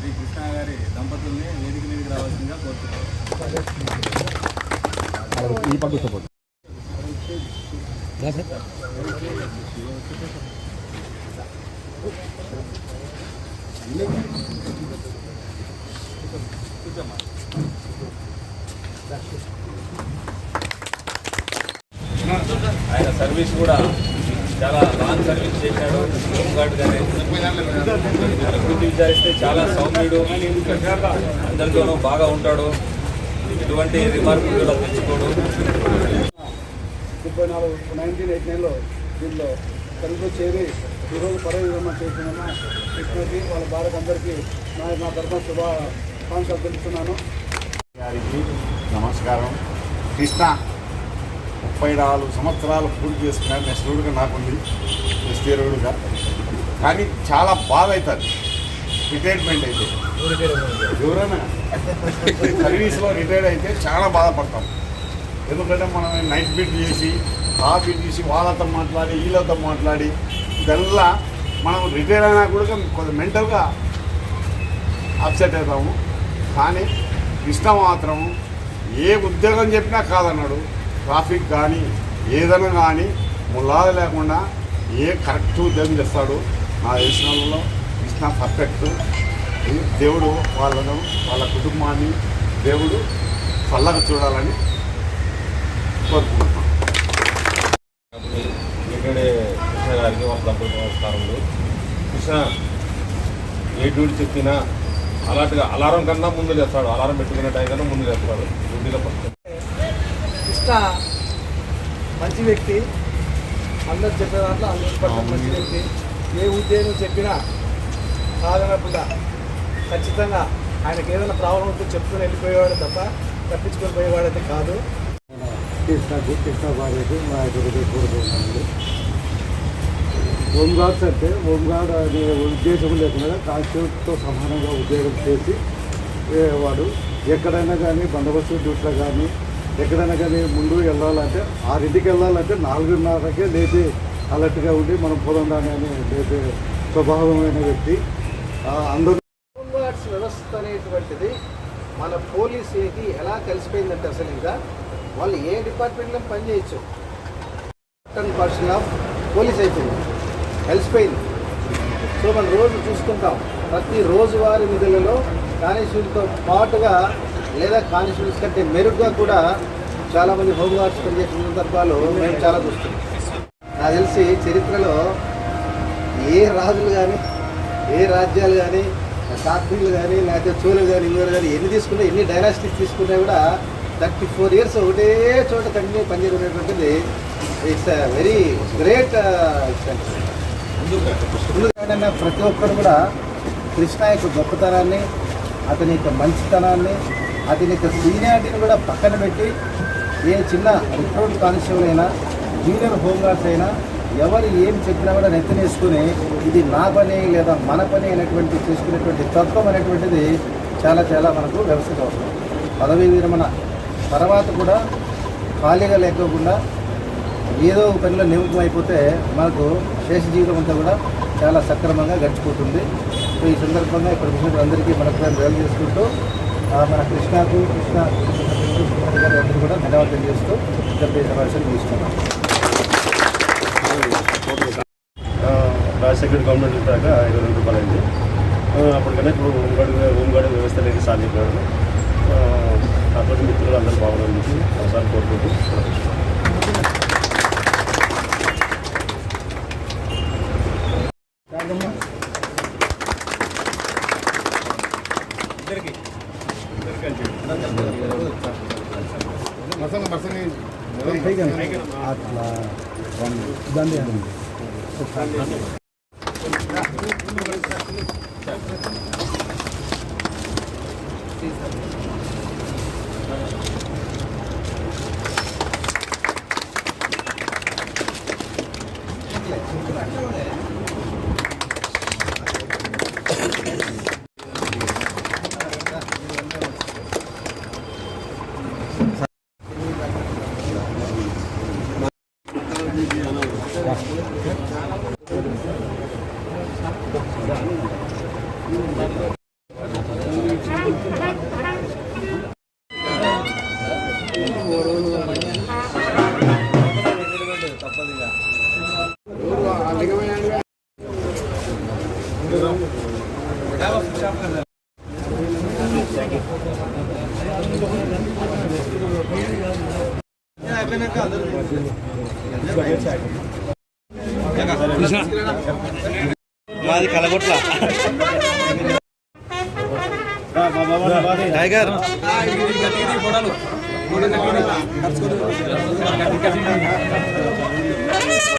శ్రీ కృష్ణ గారి దంపతుల్ని వేదిక మీదకి రావాల్సిందిగా కోరుతున్నాను. ఆయన సర్వీస్ కూడా చాలా లాంగ్ సర్వీస్ చేశాడు. హోంగార్డ్ గానే ప్రకృతి విచారిస్తే చాలా సౌమ్యుడు, అందరితోనూ బాగా ఉంటాడు. ఎటువంటి రిమార్కులు కూడా తెచ్చుకోడు. 1989లో దీనిలో తెలుగు చేరి ఈరోజు పదవి విరమణ చేసిన కృష్ణకి వాళ్ళ భారత్ అందరికీ నా తరఫున శుభాకాంక్షలు తెలుపుతున్నాను. గారికి నమస్కారం. కృష్ణ 34 సంవత్సరాలు పూర్తి చేసుకున్నాను. నెక్స్ట్గా నాకుంది ఎస్టీరుడుగా, కానీ చాలా బాధ అవుతుంది రిటైర్మెంట్ అయితే. ఎవరైనా సర్వీస్లో రిటైర్డ్ అయితే చాలా బాధపడతాం. ఎందుకంటే మనం నైట్ బీట్ చేసి ఆ బీట్ చేసి వాళ్ళతో మాట్లాడి వీళ్ళతో మాట్లాడి ఇదల్లా మనం రిటైర్ అయినా కూడా కొంచెం మెంటల్గా అప్సెట్ అవుతాము. కానీ కృష్ణ మాత్రం ఏ ఉద్యోగం చెప్పినా కాదన్నాడు. ట్రాఫిక్ కానీ ఏదైనా కానీ ముల్లాద లేకుండా కరెక్ట్ ఉద్యోగం చేస్తాడు. నా దేశంలో కృష్ణ పర్ఫెక్ట్. దేవుడు వాళ్ళను వాళ్ళ కుటుంబాన్ని దేవుడు చల్లగా చూడాలని కోరుకుంటున్నాను. ఇక్కడే కృష్ణ గారికి వాళ్ళ దంపతుల నమస్కారములు. కృష్ణ ఏ డ్యూటీ చెప్పినా అలాంటిగా అలారం కన్నా ముందు చేస్తాడు. అలారం పెట్టుకునే టైం కన్నా ముందు చేస్తాడు. డ్యూటీలో కృష్ణ మంచి వ్యక్తి, అందరు చెప్పే దాంట్లో 100% మంచి వ్యక్తి. ఏ ఉద్యోగం చెప్పినా కాదనకుండా ఖచ్చితంగా ఆయనకి ఏదైనా ప్రాబ్లం ఉంటే చెప్పుకొని వెళ్ళిపోయేవాడు తప్ప తప్పించుకొని పోయేవాడైతే కాదు. కృష్ణ భార్యకి మా కోరుకుంటున్నాను. హోంగార్డ్స్ అంటే హోంగార్డ్ అనే ఉద్దేశం లేకుండా కాన్స్టిట్యూట్తో సమానంగా ఉద్యోగం చేసి వాడు ఎక్కడైనా కానీ బందోబస్తు డ్యూటీలో కానీ ఎక్కడైనా కానీ ముందు వెళ్ళాలంటే 6ంటికి వెళ్ళాలంటే 4:30కే లేచి అలర్ట్గా ఉండి మనం పోదాం అని లేచే స్వభావమైన వ్యక్తి. అందరూ హోంగార్డ్స్ వ్యవస్థ అనేటువంటిది మన పోలీసుకి ఎలా కలిసిపోయిందంటే అసలు ఇంకా వాళ్ళు ఏ డిపార్ట్మెంట్లో పనిచేయచ్చు. పర్సన్ ఆఫ్ పోలీస్ అయిపోయింది, కలిసిపోయింది. సో మనం రోజు చూసుకుంటాం, ప్రతి రోజువారీ విధులలో కానిస్టేబుల్తో పాటుగా లేదా కానిస్టేబుల్స్ కంటే మెరుగ్గా కూడా చాలామంది హోంగార్డ్స్ పనిచేసిన సందర్భాలు మేము చాలా చూస్తున్నాం. నాకు తెలిసి చరిత్రలో ఏ రాజులు కానీ ఏ రాజ్యాలు కానీ కాకతీయులు కానీ లేకపోతే చోళులు కానీ ఇంగ్లీష్ కానీ ఎన్ని తీసుకున్నా ఎన్ని డైనాసిటీస్ తీసుకున్నా కూడా 34 years ఒకటే చోట కంటిన్యూ పనిచేయటువంటిది ఇట్స్ వెరీ గ్రేట్ ఎక్స్టెంట్. ఎందుకంటే ప్రతి ఒక్కరు కూడా కృష్ణ యొక్క గొప్పతనాన్ని, అతని యొక్క మంచితనాన్ని, అతని యొక్క సీనియారిటీని కూడా పక్కన పెట్టి ఏ చిన్న రిక్రూట్ కానిస్టేబుల్ అయినా జూనియర్ హోంగార్డ్స్ అయినా ఎవరు ఏం చెప్పినా కూడా నెత్తనేసుకుని ఇది నా పని లేదా మన పని అనేటువంటి చేసుకునేటువంటి తత్వం అనేటువంటిది చాలా చాలా మనకు వ్యవస్థకు అవసరం. పదవీ విరమణ తర్వాత కూడా ఖాళీగా లేకోకుండా ఏదో ఒక పనిలో నిమగ్నం అయిపోతే మనకు శేష జీవితం అంతా కూడా చాలా సక్రమంగా గడిచిపోతుంది. సో ఈ సందర్భంగా ఇక్కడ అందరికీ మనకు వేలు చేసుకుంటూ మన కృష్ణకు అందరూ కూడా ధన్యవాదాలు చేస్తూ ఇక్కడ సమావేశం ముగిస్తున్నాం. రాజశేఖర్ గవర్నమెంట్ వచ్చాక 5,000 రూపాయలు అయింది. అప్పటికన్నా ఇప్పుడు హోంగార్డ్ వ్యవస్థ అనేది సాధించారు. అటువంటి మిత్రులు అందరూ బాగుందని చెప్పి ఒకసారి కోరుకుంటూ మాది కలగొట్ల టైగర్